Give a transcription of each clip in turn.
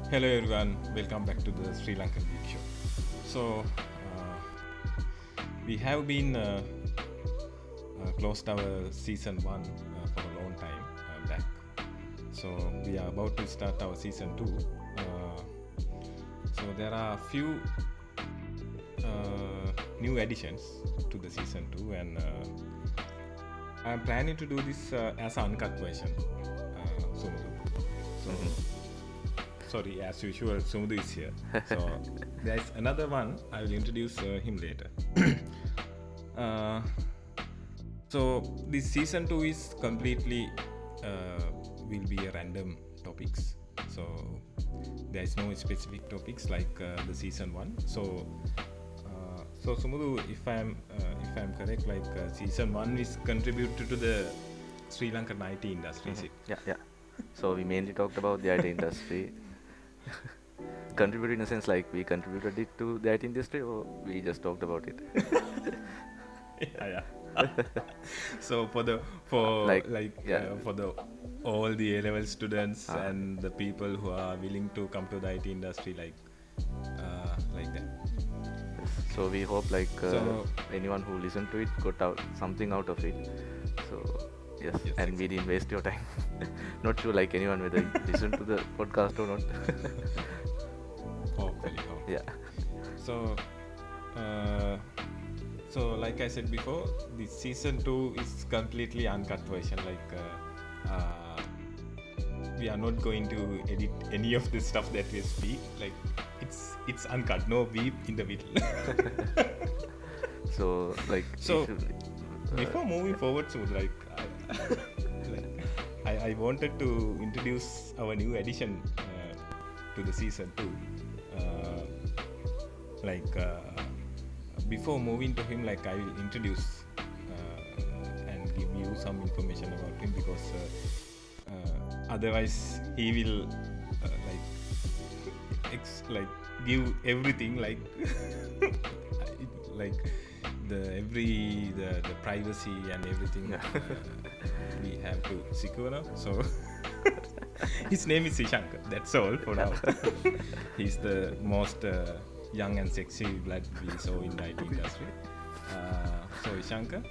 Hello everyone, welcome back to the Sri Lankan Geek show. So, we have been closed our season 1 for a long time back. So, we are about to start our season 2. So, there are a few new additions to the season 2, and I'm planning to do this as an uncut version. So, sorry, as usual, Sumudu is here. So there's another one. I will introduce him later. So this season 2 is completely will be a random topics. So there is no specific topics like the season 1. So Sumudu, if I'm correct, like season 1 is contributed to the Sri Lankan IT industry. Yeah. So we mainly talked about the IT industry. Contributed in a sense like we contributed it to the IT industry, or we just talked about it. yeah. So for the all the A-level students and the people who are willing to come to the IT industry, like that. So we hope anyone who listened to it got something out of it. So yes, and exactly. We didn't waste your time. Not sure like anyone whether you listen to the podcast or not. Hopefully. Yeah. So like I said before, the season 2 is completely uncut version. We are not going to edit any of the stuff that we speak. Like it's uncut, no beep in the middle. Before moving forward, I wanted to introduce our new addition to the season 2. Before moving to him, I will introduce and give you some information about him, because otherwise he will give everything the privacy and everything we have to secure now. So his name is Ishanka. That's all for now. He's the most young and sexy blood we saw in the IT industry. So Ishanka,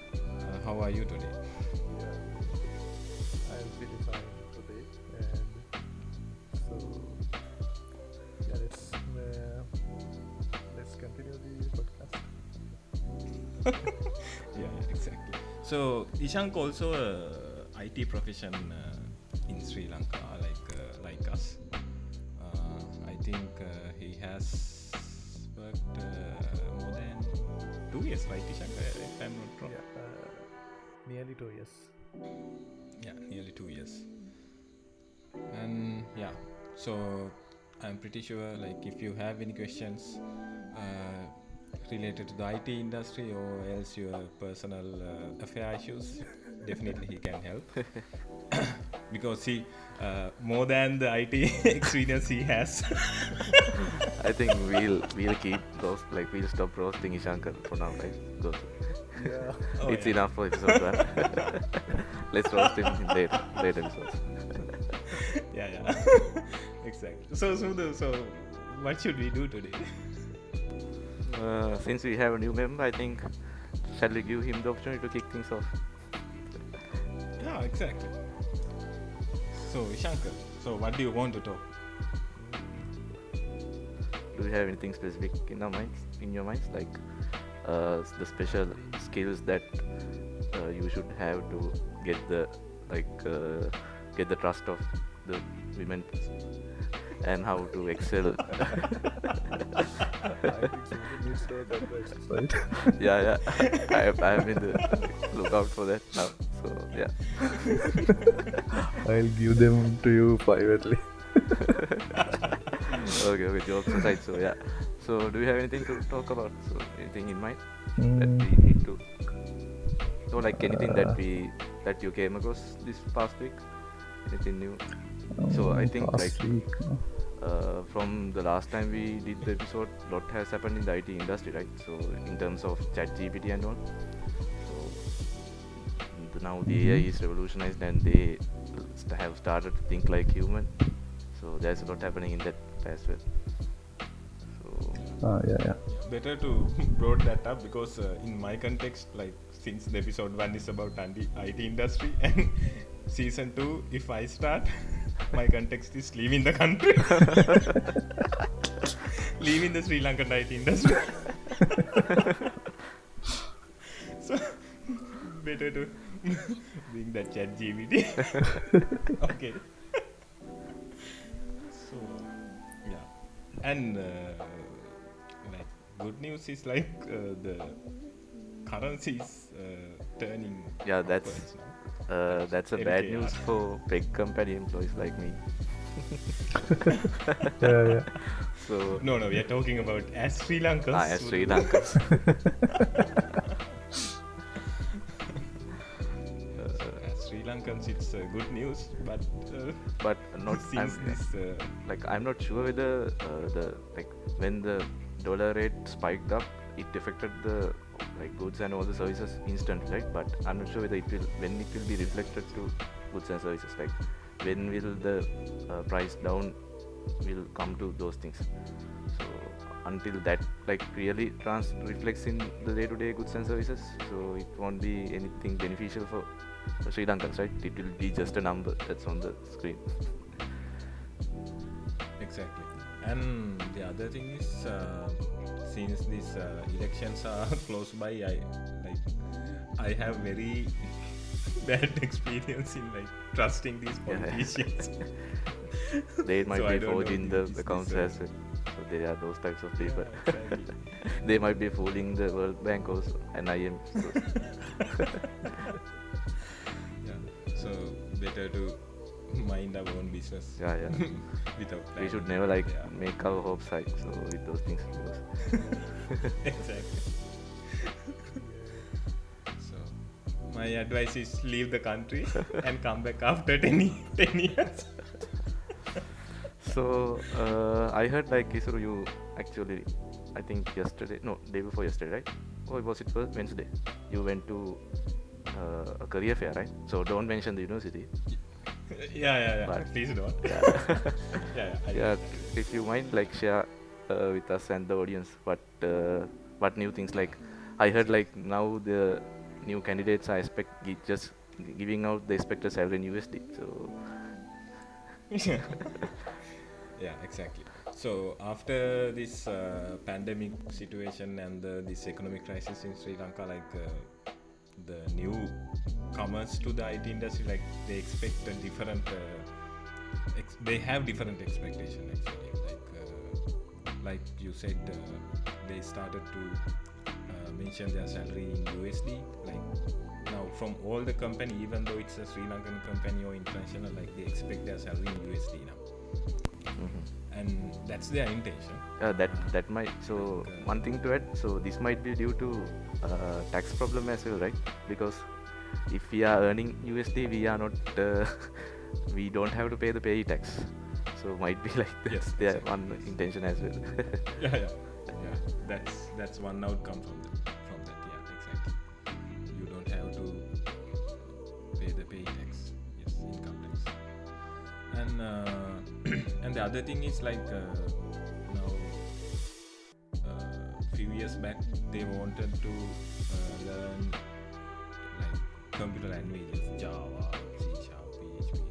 how are you today? I'm pretty fine today, and so let's continue the podcast. Yeah, exactly. So Ishanka also a IT profession in Sri Lanka, like us. I think he has worked more than 2 years, right, Ishanka, if I'm not wrong? Yeah, nearly 2 years. Yeah, nearly 2 years. And yeah, so I'm pretty sure if you have any questions related to the IT industry or else your personal affair issues, definitely he can help. Because he more than the IT experience he has. I think we'll keep we'll stop roasting Ishankar for now, right? Because it's enough for episode 1. Let's roast him in later episodes. Yeah. Exactly. So what should we do today? Since we have a new member, I think shall we give him the opportunity to kick things off? Yeah, exactly. So Ishankar, so what do you want to talk? Do you have anything specific in your minds, like the special skills that you should have to get the trust of the women, and how to excel? I think somebody needs to have the exercise. Yeah. I am in the lookout for that now. So yeah. I'll give them to you privately. Okay, jokes aside. So yeah. So do you have anything to talk about? So anything in mind that we need to? So anything that you came across this past week? Anything new? So I think from the last time we did the episode, a lot has happened in the IT industry, right? So in terms of ChatGPT and all. So now the AI is revolutionized and they have started to think like human. So there's a lot happening in that as well. So Yeah. Better to brought that up because in my context, like since the episode 1 is about IT industry and season 2, if I start, my context is leaving the country, leaving the Sri Lankan IT industry. So better to bring that chat GPT. Okay. So yeah, and like good news is like the currency is turning yeah, upwards now. that's a LKR. bad news for big company employees like me. Yeah. So No, we are talking about as Sri Lankans. as Sri Lankans. As Sri Lankans, it's good news, but But not since this like I'm not sure whether the like when the dollar rate spiked up, it affected the like goods and all the services instantly, right? But I'm not sure whether it will when it will be reflected to goods and services. Like when will the price down will come to those things. So until that like really reflects in the day-to-day goods and services, so it won't be anything beneficial for Sri Lankans, right? It will be just a number that's on the screen. exactly. And the other thing is, since these elections are close by, I have very bad experience in like trusting these Yeah. politicians. They might So I be don't know forging this- the this, accounts as well. So there are those types of people. exactly. They might be fooling the World Bank also and IM. So Yeah. So better to mind our own business. Yeah. Without we planning. should never like Yeah. make our hopes high. So with those things, because Exactly. So my advice is leave the country and come back after 10 years. So I heard like Kisuru, you actually, I think yesterday, no, day before yesterday, right? Or was it Wednesday? You went to a career fair, right? So don't mention the university. Yeah. But- Please don't. Yeah. I Yeah, will. if you mind, like share with us and the audience what new things. Like I heard like now the new candidates are just giving out the expected salary in USD. So Yeah, exactly. So after this pandemic situation and this economic crisis in Sri Lanka, like the new comers to the IT industry, like they expect a different they have different expectation actually, like you said, they started to mention their salary in USD. Like now from all the company, even though it's a Sri Lankan company or international, like they expect their salary in USD now, and that's their intention. that might. So one thing to add. So this might be due to tax problem as well, right? Because if we are earning USD, we are not. We don't have to pay the pay tax. So might be like that's Yes, their exactly. one intention as well. Yeah. That's one outcome from that. Yeah, exactly. You don't have to pay the pay tax. Yes, income tax. And and the other thing is like now few years back they wanted to learn like computer languages, Java, C#, PHP,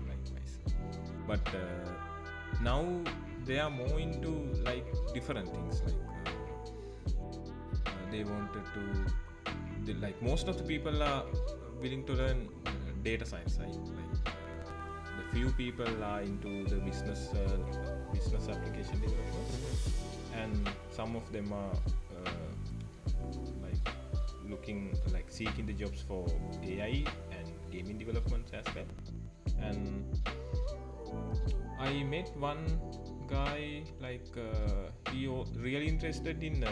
likewise. But now they are more into like different things. Like they wanted to, like most of the people are willing to learn data science, right? Like the few people are into the business application development, and some of them are like seeking the jobs for AI and gaming development as well. And I met one guy like really interested in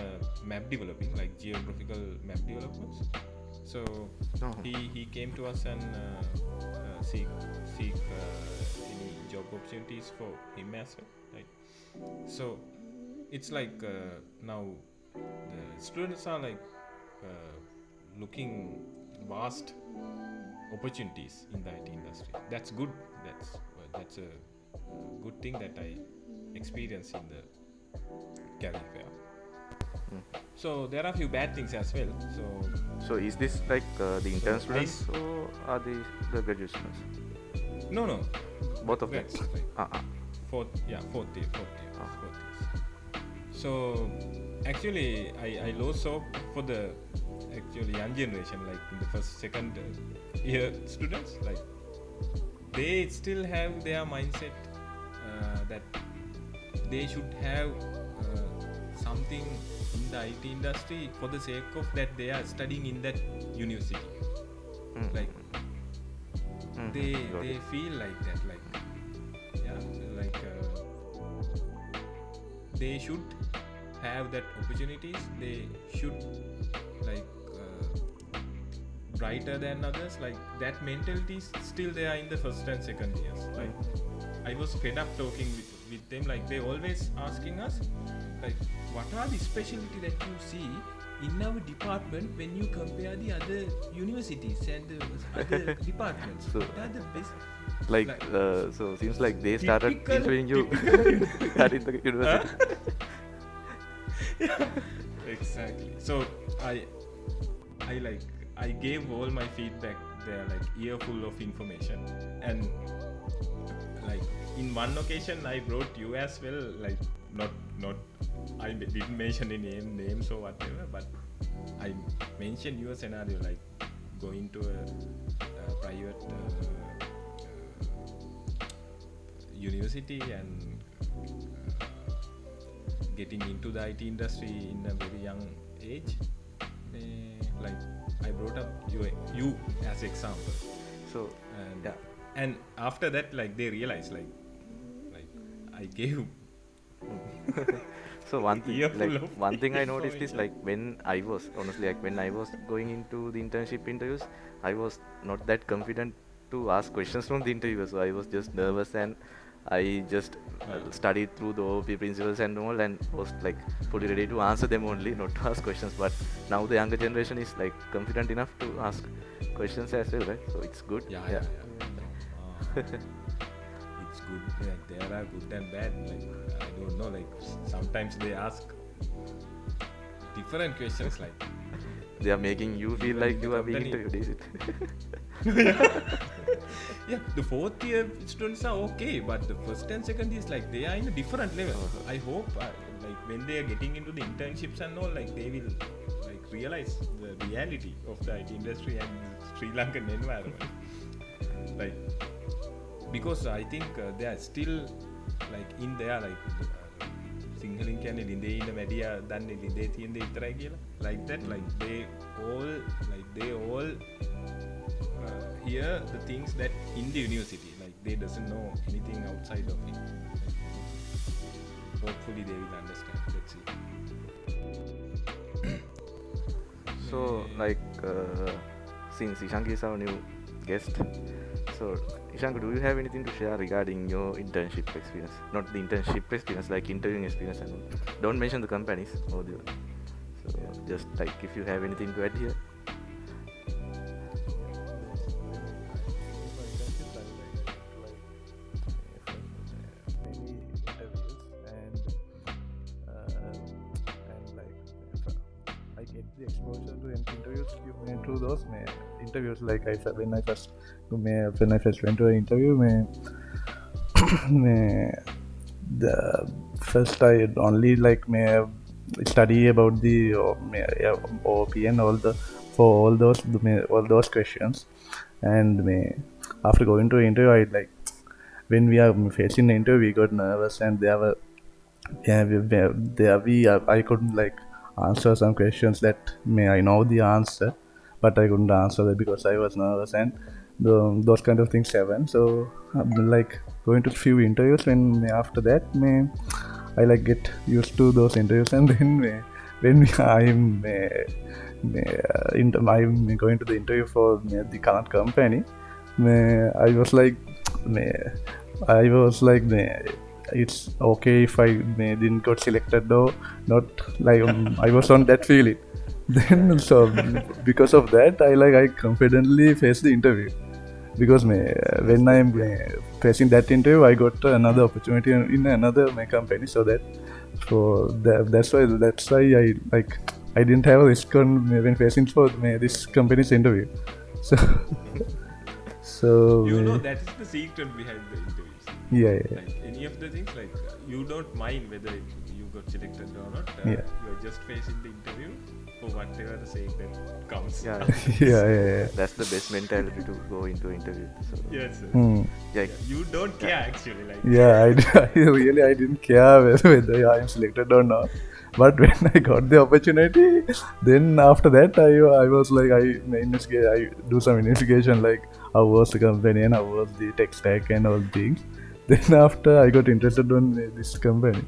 map developing, like geographical map developments. So Oh. he came to us and seek any job opportunities for him as well, right? So it's like now the students are like looking vast opportunities in the IT industry. That's good. That's a good thing that I experience in the career fair. So there are a few bad things as well. So is this like the intern So students or are they the graduate students? no, Both of them. that's like fourth year. So actually, I lost hope for the actually young generation, like in the first, second year students. Like they still have their mindset that they should have something in the IT industry for the sake of that they are studying in that university. Like they got it. feel like that, like they should have that opportunities. They should like brighter than others. Like that mentality is still there in the first and second years. Like I was fed up talking with them. Like they always asking us, like, what are the specialty that you see in our department when you compare the other universities and the other departments? So- What are the best? Like so seems like they started Typical- interviewing you at in the university. Exactly. So I gave all my feedback there, like earful of information, and like in one occasion I brought you as well, like not I didn't mention any names or whatever, but I mentioned your scenario, like going to a private university and getting into the IT industry in a very young age. Like I brought up you as example, So and yeah. and after that, like they realized, like I gave So one thing, Earful like of one thing I noticed is information. like when I was honestly like when I was going into the internship interviews, I was not that confident to ask questions from the interviewer. So I was just nervous and I just studied through the OOP principles and all and was like fully ready to answer them only, not to ask questions. But now the younger generation is like confident enough to ask questions as well, right? So it's good. yeah. It's good. Like there are good and bad. Like I don't know. Like sometimes they ask different questions. Like They are making you feel Even like in you the are being company. interviewed, is it? yeah, the fourth year students are okay, but the first and second is like they are in a different level. I hope like when they are getting into the internships and all, like they will like realize the reality of the IT industry and Sri Lankan environment. Like because I think they are still like in there, like සිංහලින් කියන්නේ ලිඳේ ඉන්න මැඩියා දන්නේ ලිඳේ තියෙන දේ විතරයි කියලා, like that. Like they all hear the things that in the university, like they doesn't know anything outside of it. Like, hopefully they will understand. That's it. So like since Ishank is our new guest, so Ishank, do you have anything to share regarding your internship experience? Not the internship experience, like interviewing experience and all. Don't mention the companies or the so just like if you have anything to add here. I get the exposure to interviews through those interviews. Like I said, when I first went to an interview, the first I only like study about the OP and all those questions, and after going to an interview, I like when we are facing the interview, we got nervous, and I couldn't like answer some questions that I know the answer, but I couldn't answer that because I was nervous, and those kind of things happen. So like going to few interviews, when after that I like get used to those interviews, and then when I'm going to the interview for the current company, I was like it's okay if I didn't got selected or not, like I was on that feeling. Then so because of that I confidently faced the interview, because when I'm facing that interview, I got another opportunity in another company. So that's why I like I didn't have a risk on when facing for this company's interview. So so You know, that is the secret behind the interviews. yeah, yeah, Like any of the things, like you don't mind whether you got selected or not. yeah, You are just facing the interview for whatever the sake that comes. Yeah, out. yeah, yeah. that's the best mentality to go into interview. So Yes, yes. Hmm. yeah, Yeah, you don't care actually. Like Yeah, I didn't care whether I am selected or not. But when I got the opportunity, then after that I was like I do some investigation like how was the company and how was the tech stack and all things. Then after I got interested on this company.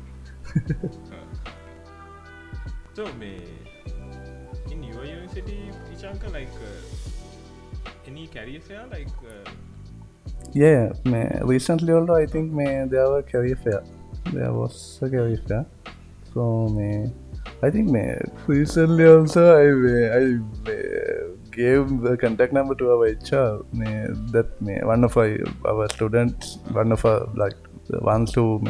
so, in your university, Ishanka, like any career fair, like Yeah, recently also I think there were career fair. There was a career fair. So I think recently also I gave the contact number to our HR. That one of our students, one of our like the ones who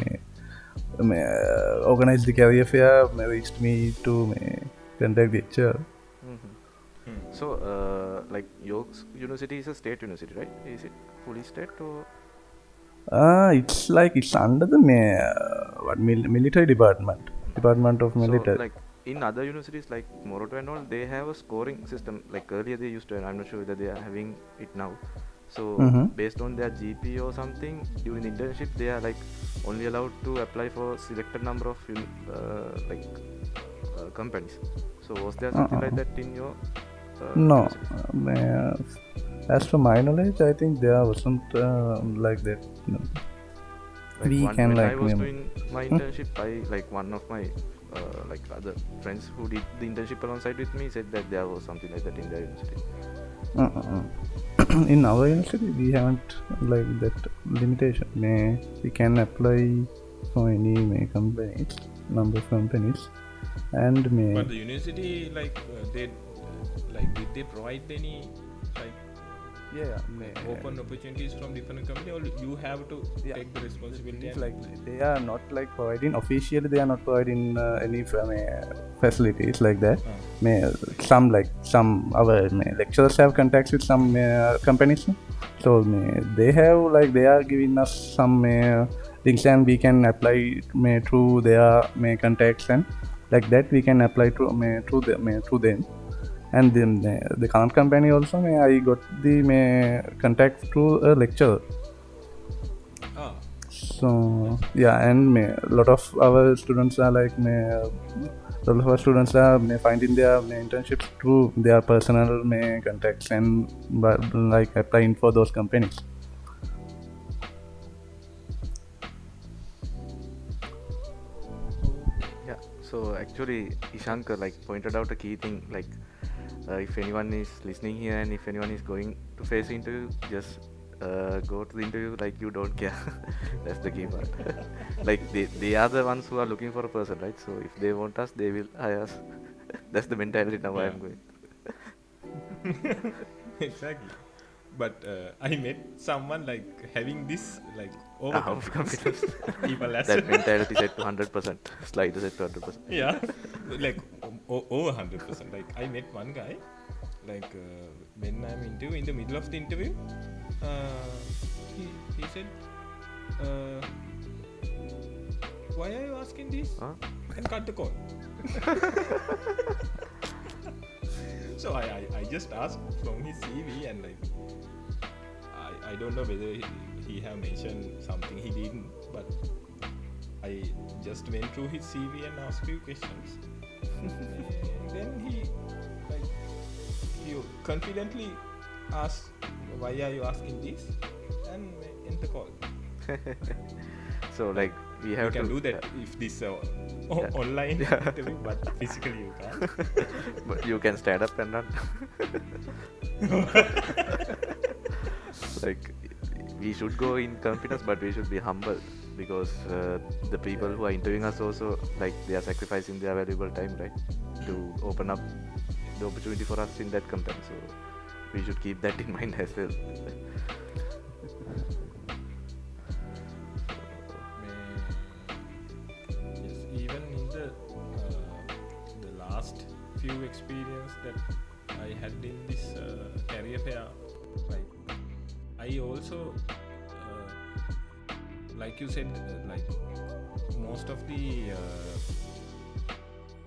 organized the career fair, reached me to contact the HR. so like your university is a state university, right? Is it fully state or It's under the military department of so military. like in other universities like Moroto and all, they have a scoring system. Like earlier they used to, and I'm not sure whether they are having it now. So based on their GP or something during the internship, they are like only allowed to apply for selected number of companies. So was there something like that in your No, university? as for my knowledge, I think there wasn't like that. No. Like We can when I like was doing my internship, I like one of my like other friends who did the internship alongside with me said that there was something like that in their university. uh, in our university we haven't like that limitation. We can apply for any companies, number of companies, and but the university, like they, like did they provide any like open opportunities from different company, or you have to take the responsibility? It's And like they are not like providing officially. They are not providing any facilities like that. Some our lecturers have contacts with some companies, so they have like they are giving us some things and we can apply through their contacts, and like that we can apply through them. And then the current company also I got the contact through a lecturer. So yeah, and a lot of our students are like finding their internships through their personal contacts and like applying for those companies. Yeah. So actually, Ishanka like pointed out a key thing. Like, if anyone is listening here and if anyone is going to face the interview, just go to the interview like you don't care. That's the key part. Like they are the ones who are looking for a person, right? So if they want us, they will hire us. That's the mentality now I am going. exactly. But I met someone like having this like Overconfidence. overconfidence. People as That mentality set to 100%. Slider set to 100%. yeah, like over 100%. Like I met one guy, like when I'm in the middle of the interview, he said, "Why are you asking this?" Huh? And cut the call. So I just asked from his CV, and like I don't know whether he have mentioned something he didn't, but I just went through his CV and asked few questions. And then he confidently asked, "Why are you asking this?" and end the call. So like we You have can to do that if this online interview, but physically you can't. But you can stand up and run. Like we should go in confidence, but we should be humble because the people who are interviewing us also like they are sacrificing their valuable time, right, to open up the opportunity for us in that company. So we should keep that in mind as well. Yes, even in the last few experience that I had in this career fair, like I also like you said, like most of the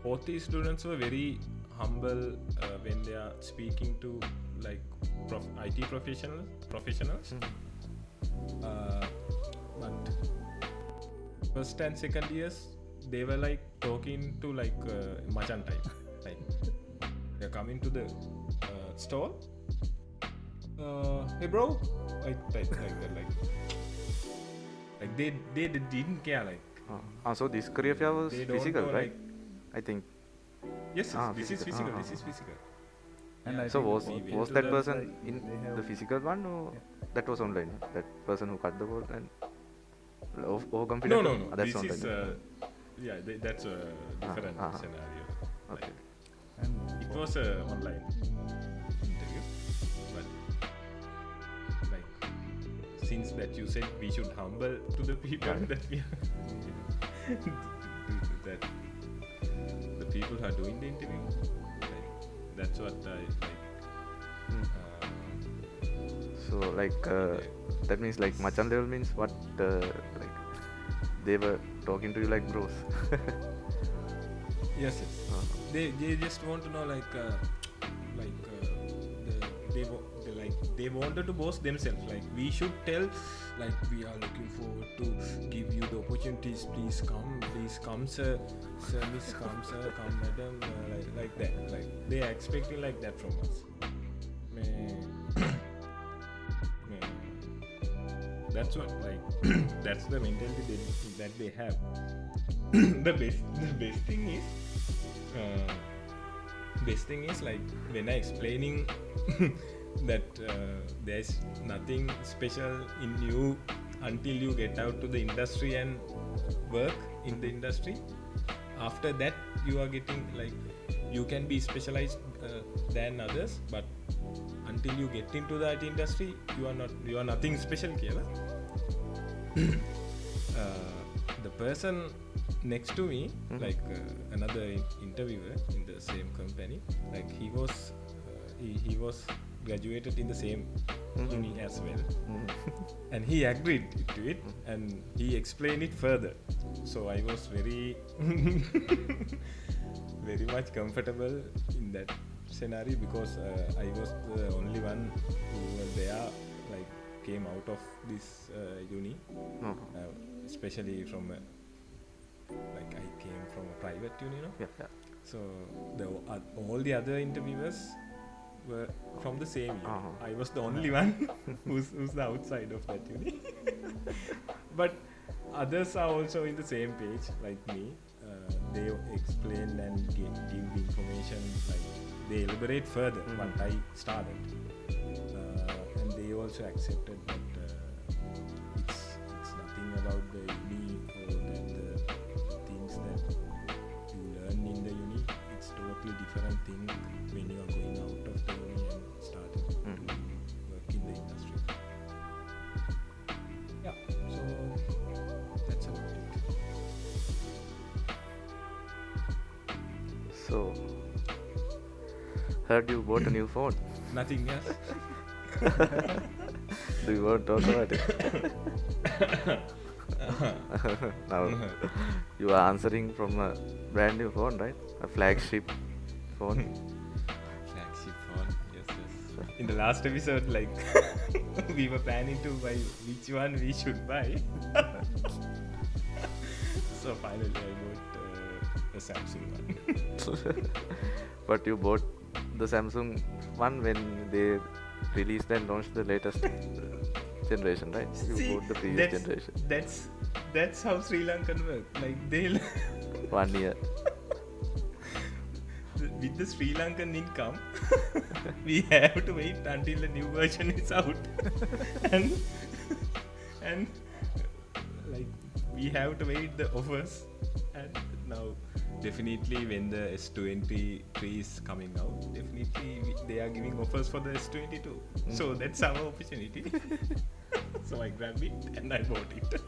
both the students were very humble when they are speaking to like IT professionals. But first and second years they were like talking to like machan type, like they're coming to the stall, hey bro, like that, like they didn't care, like So this career fair was they don't physical, know, right? like, I think. yes, this is Physical. physical, this is physical. And I So think was we went was to that the, person like, in they have- the physical one, or that was online? That person who cut the ball and overconfident? no, That's this is online. that's a different scenario. Okay. Like, and it was a online interview, but like since that you said we should humble to the people that we are that the people who are doing the interview, like that's what I like. So like that means like machan level means what? Like they were talking to you like bros. Yes. They just want to know like they wanted to boast themselves, like we should tell, like we are looking forward to give you the opportunities, please come sir, miss, come sir, come madam, like that, like they are expecting like that from us. That's what, like that's the mentality that they have. the best thing is like when I explaining that there's nothing special in you until you get out to the industry and work in the industry. After that you are getting like you can be specialized than others, but until you get into that industry you are nothing special kiyala. The person next to me, like another interviewer in the same company, like he was graduated in the same uni as well, and he agreed to it, and he explained it further. So I was very very much comfortable in that scenario, because I was the only one who was there, like came out of this uni, especially from like I came from a private uni, you know? Yeah. So all the other interviewers were from the same uni. I was the only one who's the outside of that uni. But others are also in the same page like me. They explain and give the information, like they elaborate further what I started, and they also accepted that it's nothing about the uni or the things that you learn in the uni. It's totally different thing when you are going out of the uni and starting to work in the industry. Yeah, so that's about it. So heard you bought a new phone. Nothing else. Do you want to talk about it? Now you are answering from a brand new phone, right? A flagship phone. Flagship phone, yes. In the last episode, like we were planning to buy which one we should buy. So finally I bought a Samsung one. But you bought the Samsung one when they released and launched the latest generation, right? You See, bought the previous generation. That's how Sri Lankan work. Like they'll 1 year. with the Sri Lankan income, we have to wait until the new version is out, and like we have to wait the offers. And now, definitely, when the S23 is coming out, definitely they are giving offers for the S22. So that's our opportunity. So I grabbed it and I bought it.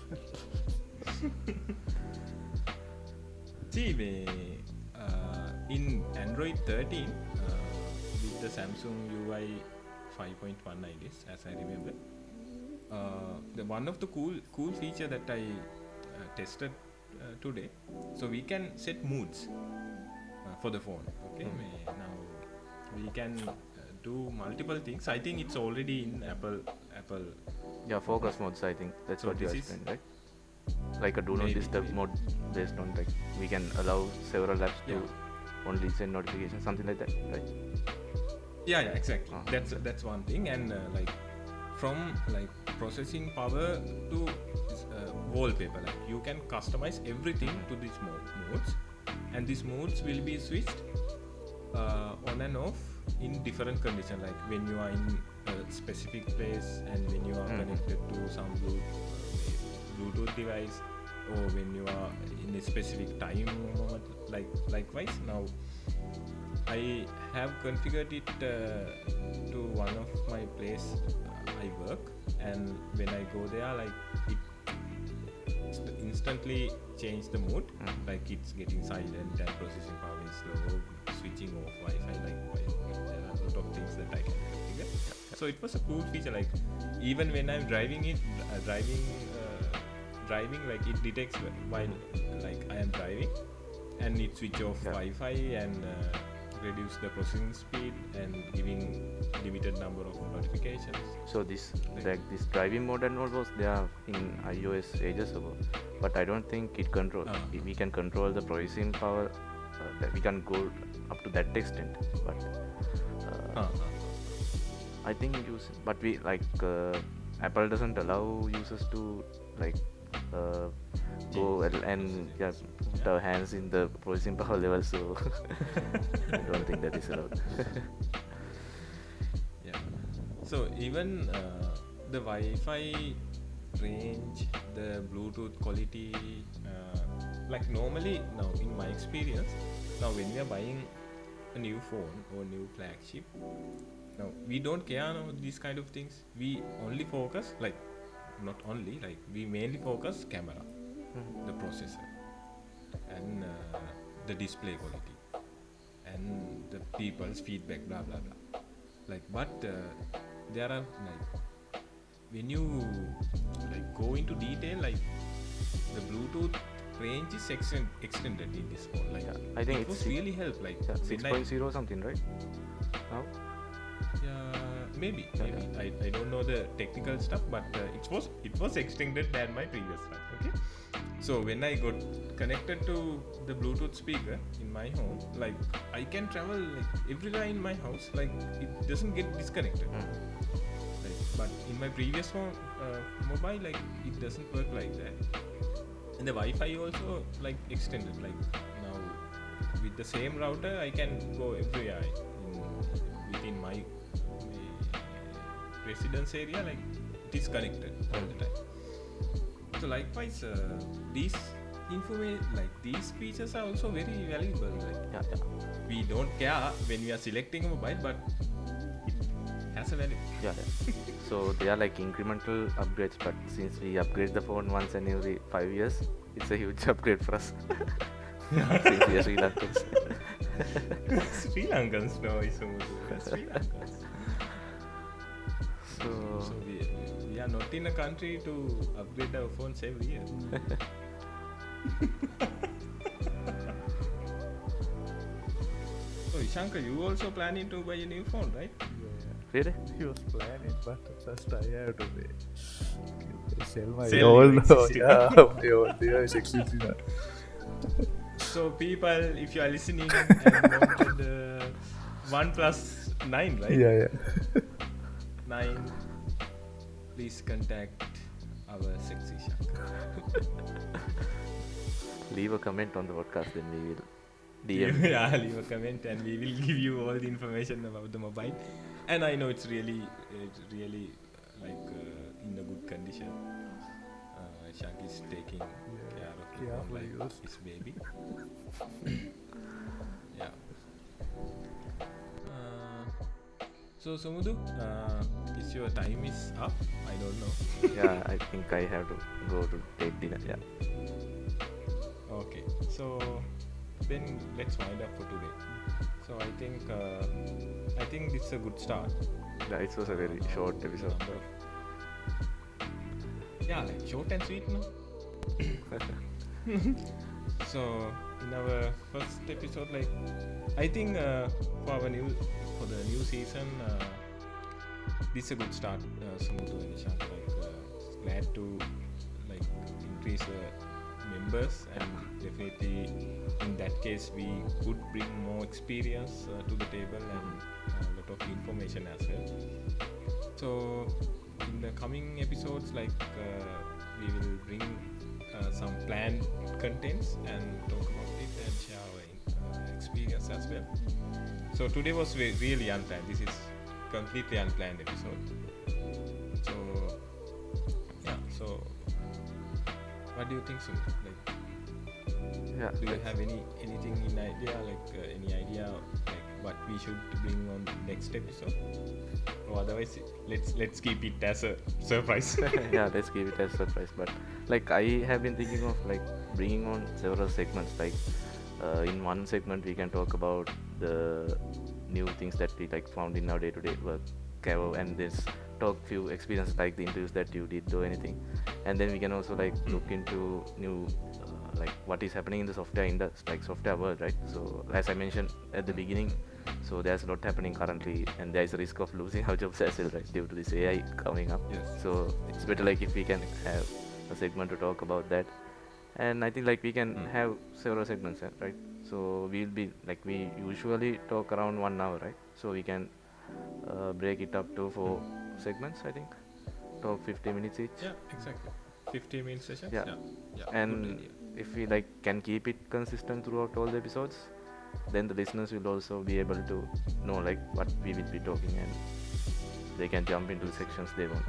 See, in Android 13, with the Samsung UI 5.1, I guess, as I remember, the one of the cool feature that I tested today, so we can set moods for the phone. Okay, now we can do multiple things. I think it's already in Apple. Yeah, focus modes, I think that's So what you this is explained, right? Like a do not maybe, disturb maybe. mode based on, like, we can allow several apps Yeah. to only send notifications, something like that, right? Yeah, exactly. That's one thing, and like from like processing power to wallpaper, like you can customize everything to these modes, and these modes will be switched on and off in different conditions, like when you are in a specific place and when you are connected to some Bluetooth device, or when you are in a specific time moment, likewise. Now I have configured it to one of my place I work, and when I go there, like it instantly change the mood, like it's getting silent and processing power is slow, switching off Wi-Fi, likewise. There are a lot of things that I can configure. So it was a cool feature, like even when I'm driving, like it detects while like I am driving, and it switch off Wi-Fi and reduce the processing speed and giving limited number of notifications. So this this driving mode and all was there in iOS ages ago, but I don't think it control. We can control the processing power. That we can go up to that extent, but I think but we like Apple doesn't allow users to like go and put our hands in the processing power level, so I don't think that is allowed. Yeah. So even the Wi-Fi range, the Bluetooth quality, like normally now in my experience, now when we are buying a new phone or new flagship, now we don't care now these kind of things. We only focus, like not only, like we mainly focus camera, the processor, and the display quality, and the people's feedback, blah blah blah. Like, but there are like when you like go into detail, like the Bluetooth range is extended in this phone. Like I think it was really help. Like 6.0 something, right? Now? Maybe. I don't know the technical stuff, but it was extended than my previous one. Okay, so when I got connected to the Bluetooth speaker in my home, like I can travel like everywhere in my house, like it doesn't get disconnected. Like, but in my previous phone, mobile, like it doesn't work like that. And the Wi-Fi also like extended. Like now with the same router, I can go everywhere within my residence area, like it is connected all the time. So likewise, these these features are also very valuable. Like we don't care when we are selecting a mobile, but it has a value. So they are like incremental upgrades, but since we upgrade the phone once and every 5 years, it's a huge upgrade for us. Since we are Sri Lankans. Sri Lankans, no, it's Sri Lankans. So we are not in a country to upgrade our phones every year. So Ishankar, you also planning to buy a new phone, right? Really? He was planning, but first I have to sell my Sell old. your existing. My old device existing. So people, if you are listening and wanted the OnePlus 9, right? Yeah. 9, please contact our sexy Shankar. Leave a comment on the podcast, then we will DM. Yeah, leave a comment and we will give you all the information about the mobile. And I know it's really like in a good condition. Shank is taking care of the phone like his baby. Yeah. So Sumudu, Is your time is up? I don't know. Yeah, I think I have to go to take dinner. Yeah. Okay, so then let's wind up for today. So I think this is a good start. Yeah, it was a very short episode. Number of- Yeah, like short and sweet, no? So in our first episode, like I think for the new season, this is a good start. Sumudhu and Nishant, glad to like increase the members, and definitely in that case we could bring more experience to the table and a lot of information as well. So in the coming episodes, we will bring some planned contents and talk about it and share our experience as well. So today was really unplanned. This is completely unplanned episode. So yeah. So what do you think, Sumit? Yeah. Do you have anything in idea, any idea what we should bring on next episode? Or otherwise, let's keep it as a surprise. Yeah, let's give it as a surprise. But like I have been thinking of like bringing on several segments. In one segment we can talk about the new things that we like found in our day-to-day work, and this talk few experiences like the interviews that you did or anything. And then we can also like look into new like what is happening in the software industry, like software world, right? So as I mentioned at the beginning, so there's a lot happening currently, and there is a risk of losing our jobs as well, right, due to this AI coming up. Yes. So it's better like if we can have a segment to talk about that. And I think like we can have several segments, right? So we'll be like we usually talk around 1 hour, right? So we can break it up to 4 segments, I think. Talk 50 minutes each. Yeah, exactly. 15 minute sessions. Yeah. Yeah. And good idea. if we like can keep it consistent throughout all the episodes, then the listeners will also be able to know like what we will be talking, and they can jump into the sections they want.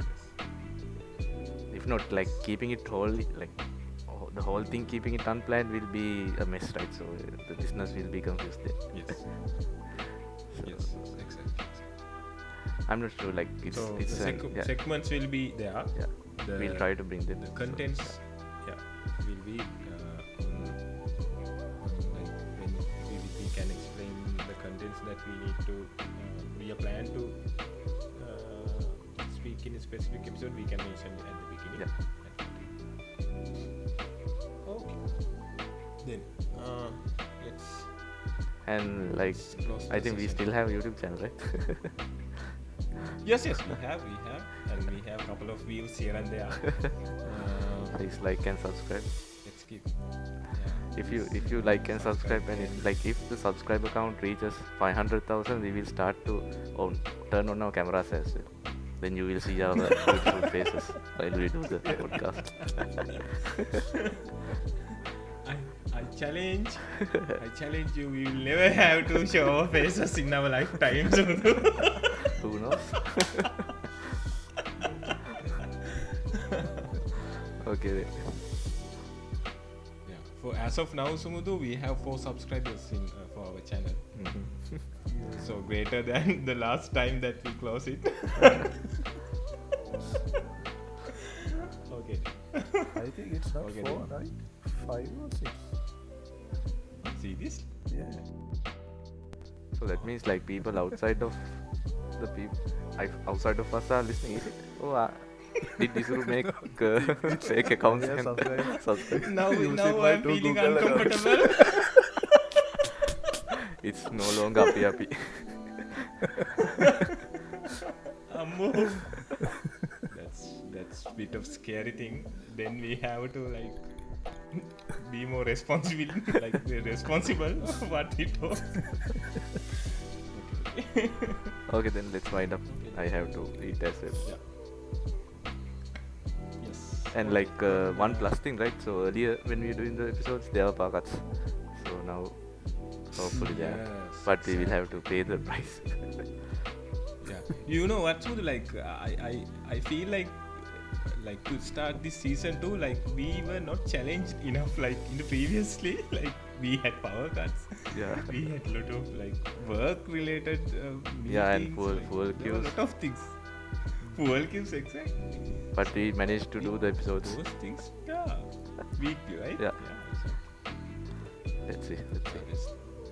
If not, like keeping it wholly like the whole thing, keeping it unplanned will be a mess, right? So the listeners will be confused then. Yes. So Yes. Exactly. I'm not sure like it's So it's the yeah, segments will be there. yeah. The, We'll try to bring them. the So, contents. Will be on like when we can explain the contents that we need to. We are planned to speak in a specific episode. We can mention it at the beginning. Yeah. Okay. Then let's. and like close I the think we session. still have YouTube channel, right? Yes, we have, and we have a couple of views here and there. Please like and subscribe. Let's keep. If you like and subscribe, and if the subscriber count reaches 500,000, we will start to turn on our cameras as well. Then you will see our beautiful faces while we do the podcast. I challenge you. We will never have to show our faces in our lifetime. Who knows? Okay then. Yeah. For as of now, Sumudhu, we have 4 subscribers for our channel. So greater than the last time that we closed it. Okay. I think it's not Okay, 4, right? 5 or 6. See this? Yeah. So that means like people outside of the outside of us are listening. Is it? Oh, did this room make fake accounts Yeah, and subscribe. subscribe? Now Using my I'm 2 feeling Google accounts. uncomfortable. It's no longer happy. Ammo. That's bit of scary thing. Then we have to like be more responsible, like we're responsible for what we talk. Okay. Okay, then let's wind up. I have to eat as well. Yeah. Yes. And like one plus thing, right? So earlier when we were doing the episodes, there were power cuts. So now, hopefully, Yes, but we will have to pay the price. Yeah. You know what? I feel like to start this season 2, like we were not challenged enough. Like in the previously, like we had power cuts. Yeah. We had a lot of like work related Yeah, and meetings, full there were queues. a lot of things. Fuel gives exactly. But we managed to do the episodes. Those things, yeah. Weekly, right? Yeah. So, Let's see.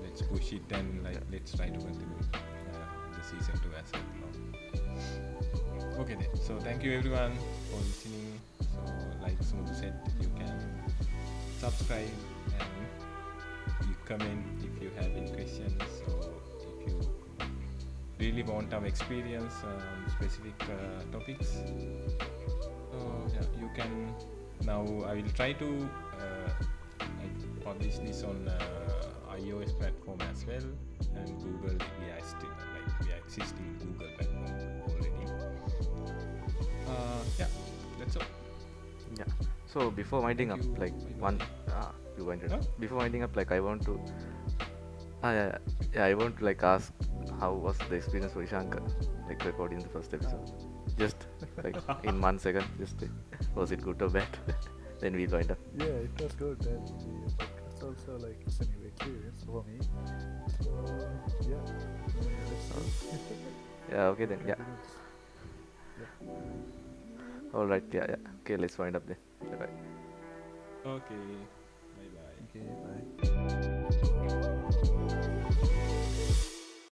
let's push it and let's try to continue the season 2 as well. Okay then. So thank you everyone for listening. So like Smooth said, you can subscribe and you comment if you have any questions. So if you really want our experience on specific topics, so yeah, you can. Now I will try to publish this on iOS platform as well, and Google. We are still we are existing Google platform already. Yeah, that's all. Yeah. So before winding up, you. like Bye-bye. one, you winded Huh? up. Before winding up, like I want to, I want to like ask how was the experience for Ishanka, like recording the first episode. Just like in 1 second, just was it good or bad? Then we wind up. Yeah, it was good, and it's also like it's a new experience for me. So yeah, let's see. Yeah. Okay then. Yeah. All right. Yeah. Okay. Let's wind up then. Bye bye. Okay. Bye bye. Okay, bye.